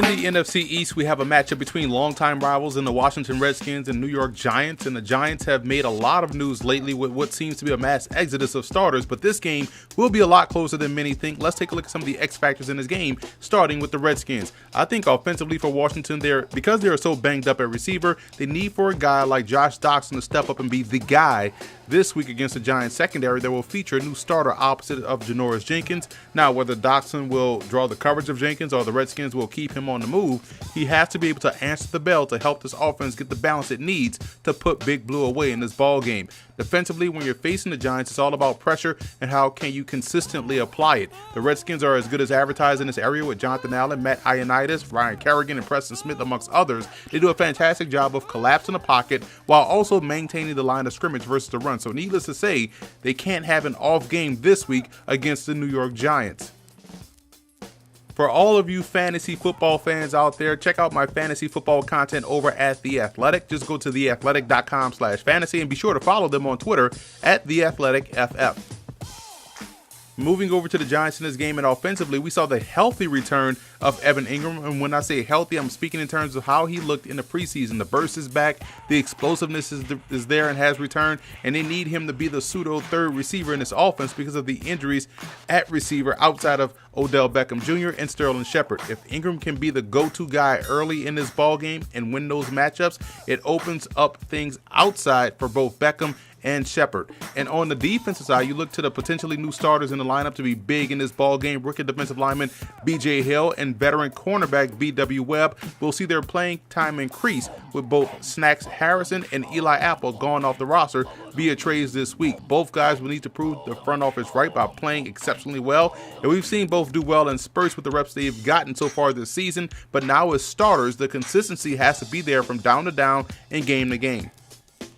In the NFC East, we have a matchup between longtime rivals in the Washington Redskins and New York Giants, and the Giants have made a lot of news lately with what seems to be a mass exodus of starters, but this game will be a lot closer than many think. Let's take a look at some of the X factors in this game, starting with the Redskins. I think offensively for Washington, because they are so banged up at receiver, they need for a guy like Josh Doctson to step up and be the guy this week against the Giants secondary that will feature a new starter opposite of Janoris Jenkins. Now, whether Doctson will draw the coverage of Jenkins or the Redskins will keep him on the move, he has to be able to answer the bell to help this offense get the balance it needs to put Big Blue away in this ball game. Defensively, when you're facing the Giants, it's all about pressure and how can you consistently apply it. The Redskins are as good as advertised in this area with Jonathan Allen, Matt Ioannidis, Ryan Kerrigan, and Preston Smith, amongst others. They do a fantastic job of collapsing the pocket while also maintaining the line of scrimmage versus the run. So needless to say, they can't have an off game this week against the New York Giants. For all of you fantasy football fans out there, check out my fantasy football content over at The Athletic. Just go to theathletic.com/fantasy and be sure to follow them on Twitter at TheAthleticFF. Moving over to the Giants in this game, and offensively, we saw the healthy return of Evan Ingram. And when I say healthy, I'm speaking in terms of how he looked in the preseason. The burst is back, the explosiveness is there and has returned, and they need him to be the pseudo third receiver in this offense because of the injuries at receiver outside of Odell Beckham Jr. and Sterling Shepard. If Ingram can be the go-to guy early in this ball game and win those matchups, it opens up things outside for both Beckham and Shepard. And on the defensive side, you look to the potentially new starters in the lineup to be big in this ball game. Rookie defensive lineman B.J. Hill and veteran cornerback B.W. Webb will see their playing time increase with both Snacks Harrison and Eli Apple going off the roster via trades this week. Both guys will need to prove the front office right by playing exceptionally well, and we've seen both do well in spurts with the reps they've gotten so far this season, but now as starters, the consistency has to be there from down to down and game to game.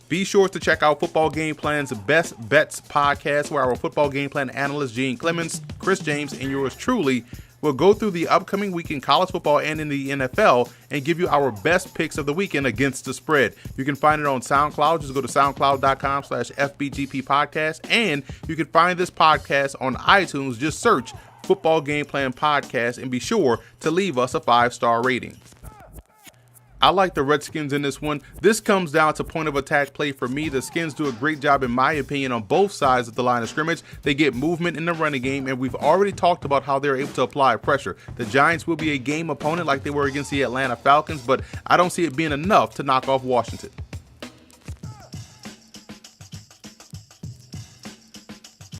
Be sure to check out Football Game Plan's Best Bets podcast, where our football game plan analyst Gene Clemens, Chris James, and yours truly will go through the upcoming week in college football and in the NFL and give you our best picks of the weekend against the spread. You can find it on SoundCloud. Just go to soundcloud.com/FBGP podcast, and you can find this podcast on iTunes. Just search Football Game Plan Podcast and be sure to leave us a 5-star rating. I like the Redskins in this one. This comes down to point of attack play for me. The Skins do a great job, in my opinion, on both sides of the line of scrimmage. They get movement in the running game, and we've already talked about how they're able to apply pressure. The Giants will be a game opponent like they were against the Atlanta Falcons, but I don't see it being enough to knock off Washington.